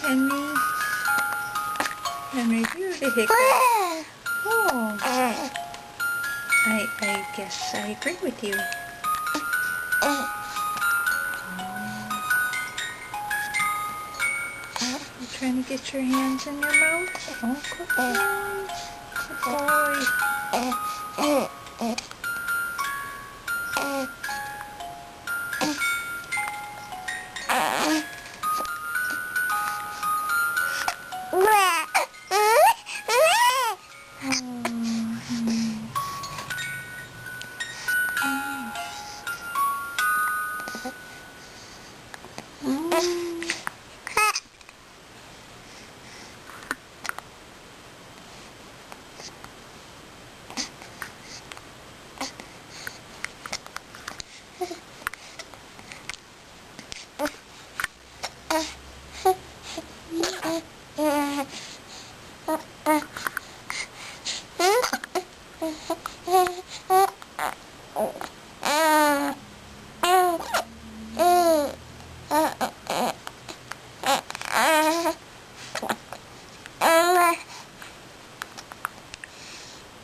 Henry? Henry, you're the hiccup. Oh. I guess I agree with you. You trying to get your hands in your mouth? Oh, good boy. Good boy.